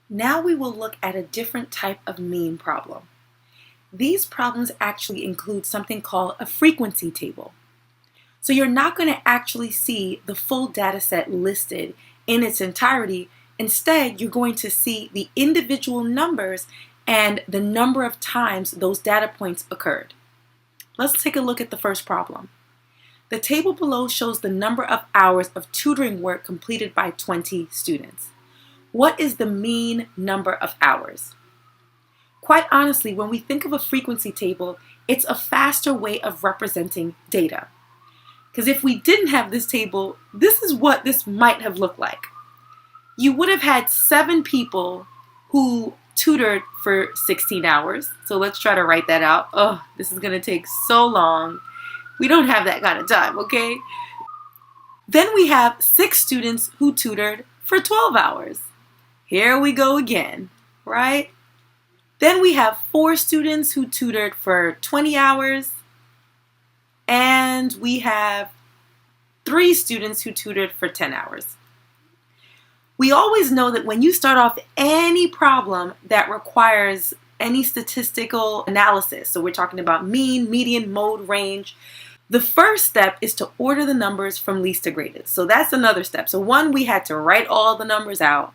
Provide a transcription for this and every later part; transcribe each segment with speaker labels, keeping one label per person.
Speaker 1: Now we will look at a different type of mean problem. These problems actually include something called a frequency table. So you're not going to actually see the full data set listed in its entirety. Instead, you're going to see the individual numbers and the number of times those data points occurred. Let's take a look at the first problem. The table below shows the number of hours of tutoring work completed by 20 students. What is the mean number of hours? Quite honestly, when we think of a frequency table, it's a faster way of representing data. Because if we didn't have this table, this is what this might have looked like. You would have had 7 people who tutored for 16 hours. So let's try to write that out. Oh, this is going to take so long. We don't have that kind of time, okay? Then we have 6 students who tutored for 12 hours. Here we go again, right? Then we have 4 students who tutored for 20 hours. And we have 3 students who tutored for 10 hours. We always know that when you start off any problem that requires any statistical analysis, so we're talking about mean, median, mode, range, the first step is to order the numbers from least to greatest. So that's another step. So one, we had to write all the numbers out.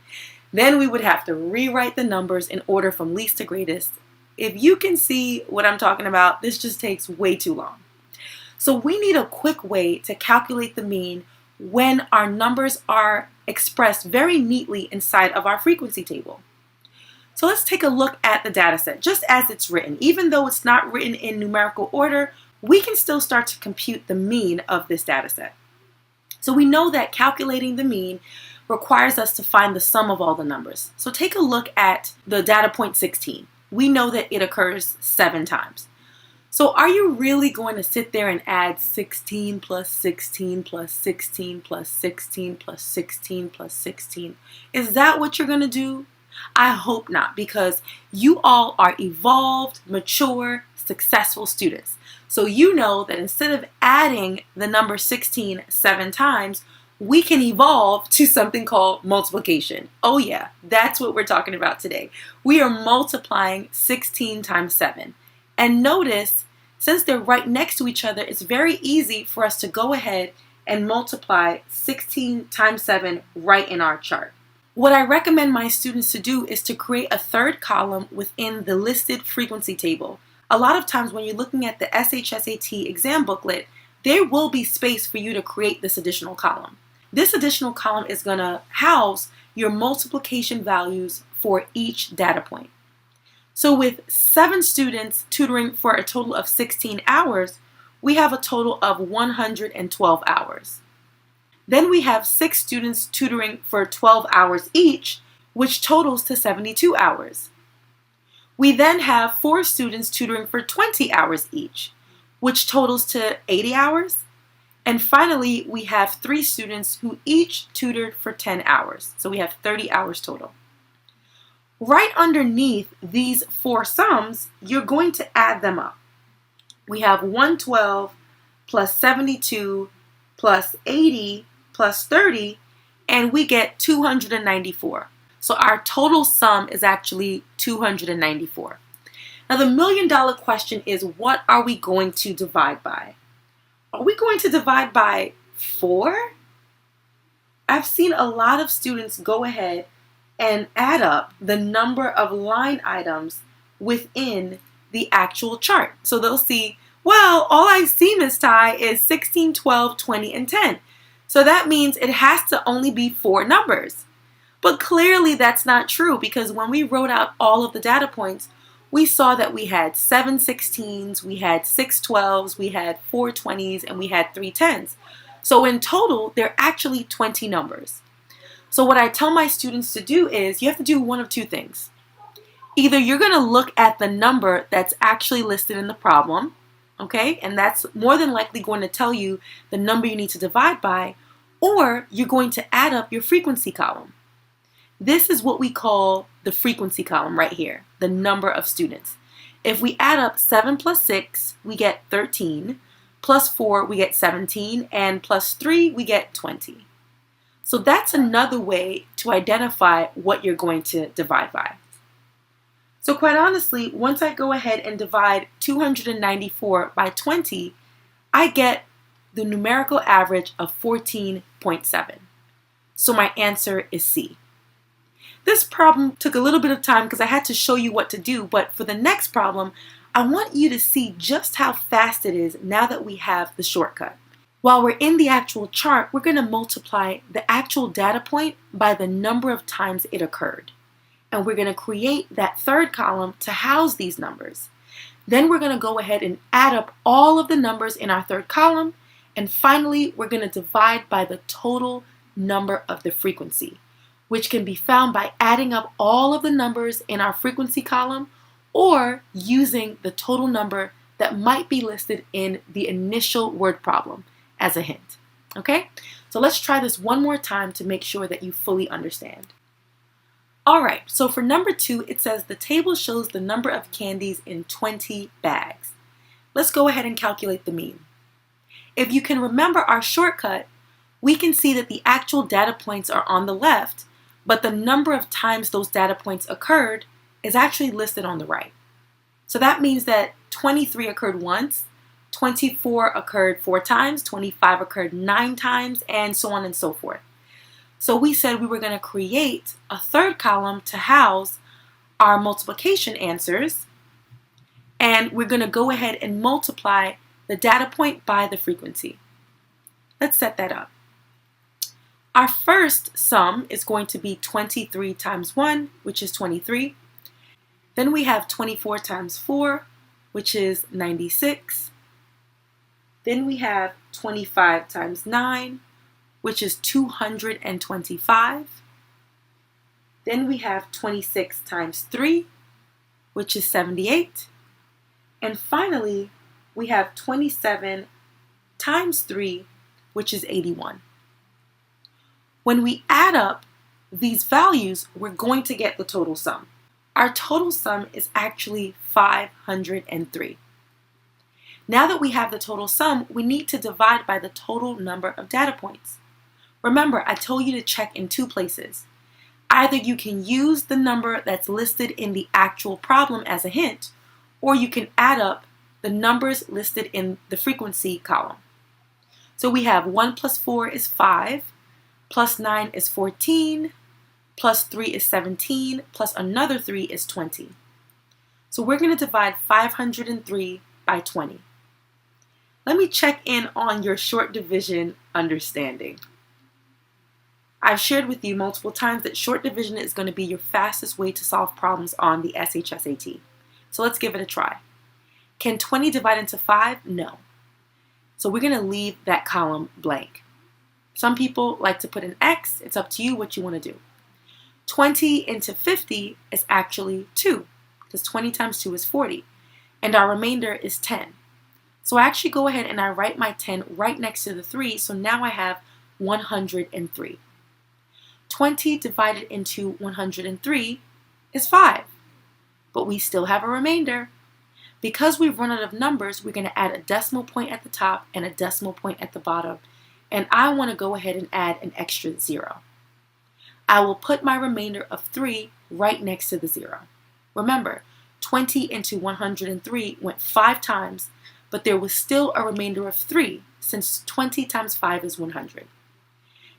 Speaker 1: Then we would have to rewrite the numbers in order from least to greatest. If you can see what I'm talking about, this just takes way too long. So we need a quick way to calculate the mean when our numbers are expressed very neatly inside of our frequency table. So let's take a look at the data set just as it's written. Even though it's not written in numerical order, we can still start to compute the mean of this data set. So we know that calculating the mean requires us to find the sum of all the numbers. So take a look at the data point 16. We know that it occurs 7 times. So are you really going to sit there and add 16 plus 16 plus 16 plus 16 plus 16 plus 16? Is that what you're going to do? I hope not, because you all are evolved, mature, successful students. So you know that instead of adding the number 16 7 times, we can evolve to something called multiplication. Oh yeah, that's what we're talking about today. We are multiplying 16 times 7. And notice, since they're right next to each other, it's very easy for us to go ahead and multiply 16 times 7 right in our chart. What I recommend my students to do is to create a third column within the listed frequency table. A lot of times when you're looking at the SHSAT exam booklet, there will be space for you to create this additional column. This additional column is going to house your multiplication values for each data point. So with 7 students tutoring for a total of 16 hours, we have a total of 112 hours. Then we have 6 students tutoring for 12 hours each, which totals to 72 hours. We then have 4 students tutoring for 20 hours each, which totals to 80 hours. And finally, we have 3 students who each tutored for 10 hours. So we have 30 hours total. Right underneath these 4 sums, you're going to add them up. We have 112 plus 72 plus 80 plus 30, and we get 294. So our total sum is actually 294. Now the $1 million question is, what are we going to divide by? Are we going to divide by 4? I've seen a lot of students go ahead and add up the number of line items within the actual chart. So they'll see, well, all I see, Ms. Tai, is 16, 12, 20, and 10. So that means it has to only be 4 numbers. But clearly that's not true, because when we wrote out all of the data points, we saw that we had 7 16s, we had 6 12s, we had 4 20s, and we had 3 10s. So in total, there are actually 20 numbers. So what I tell my students to do is, you have to do one of 2 things. Either you're going to look at the number that's actually listed in the problem, okay, and that's more than likely going to tell you the number you need to divide by, or you're going to add up your frequency column. This is what we call the frequency column right here, the number of students. If we add up 7 plus 6, we get 13, Plus 4, we get 17, and plus 3, we get 20. So that's another way to identify what you're going to divide by. So quite honestly, once I go ahead and divide 294 by 20, I get the numerical average of 14.7. So my answer is C. This problem took a little bit of time because I had to show you what to do, but for the next problem, I want you to see just how fast it is now that we have the shortcut. While we're in the actual chart, we're going to multiply the actual data point by the number of times it occurred. And we're going to create that third column to house these numbers. Then we're going to go ahead and add up all of the numbers in our third column. And finally, we're going to divide by the total number of the frequency, which can be found by adding up all of the numbers in our frequency column or using the total number that might be listed in the initial word problem as a hint. Okay? So let's try this one more time to make sure that you fully understand. All right, so for number 2, it says the table shows the number of candies in 20 bags. Let's go ahead and calculate the mean. If you can remember our shortcut, we can see that the actual data points are on the left, but the number of times those data points occurred is actually listed on the right. So that means that 23 occurred once, 24 occurred 4 times, 25 occurred 9 times, and so on and so forth. So we said we were going to create a third column to house our multiplication answers, and we're going to go ahead and multiply the data point by the frequency. Let's set that up. Our first sum is going to be 23 times 1, which is 23. Then we have 24 times 4, which is 96. Then we have 25 times 9, which is 225. Then we have 26 times 3, which is 78. And finally, we have 27 times 3, which is 81. When we add up these values, we're going to get the total sum. Our total sum is actually 503. Now that we have the total sum, we need to divide by the total number of data points. Remember, I told you to check in 2 places. Either you can use the number that's listed in the actual problem as a hint, or you can add up the numbers listed in the frequency column. So we have 1 plus 4 is 5, plus 9 is 14, plus 3 is 17, plus another 3 is 20. So we're going to divide 503 by 20. Let me check in on your short division understanding. I've shared with you multiple times that short division is going to be your fastest way to solve problems on the SHSAT. So let's give it a try. Can 20 divide into 5? No. So we're going to leave that column blank. Some people like to put an X. It's up to you what you want to do. 20 into 50 is actually 2, because 20 times 2 is 40, and our remainder is 10. So I actually go ahead and I write my 10 right next to the 3, so now I have 103. 20 divided into 103 is 5, but we still have a remainder. Because we've run out of numbers, we're going to add a decimal point at the top and a decimal point at the bottom, and I want to go ahead and add an extra 0. I will put my remainder of 3 right next to the 0. Remember, 20 into 103 went 5 times, but there was still a remainder of 3, since 20 times 5 is 100.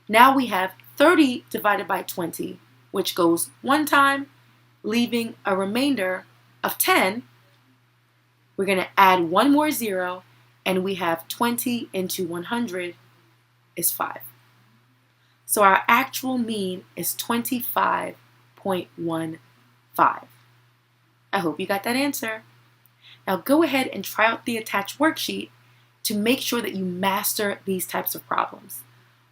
Speaker 1: Now we have 30 divided by 20, which goes 1 time, leaving a remainder of 10. We're going to add 1 more 0, and we have 20 into 100 is 5. So our actual mean is 25.15. I hope you got that answer. Now go ahead and try out the attached worksheet to make sure that you master these types of problems.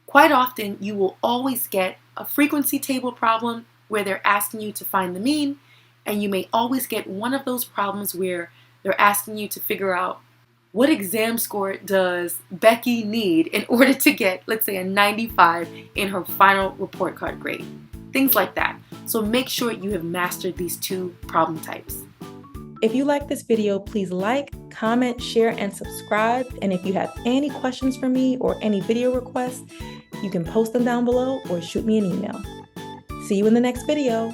Speaker 1: Quite often, you will always get a frequency table problem where they're asking you to find the mean, and you may always get one of those problems where they're asking you to figure out what exam score does Becky need in order to get, let's say, a 95 in her final report card grade. Things like that. So make sure you have mastered these 2 problem types.
Speaker 2: If you like this video, please like, comment, share, and subscribe. And if you have any questions for me or any video requests, you can post them down below or shoot me an email. See you in the next video.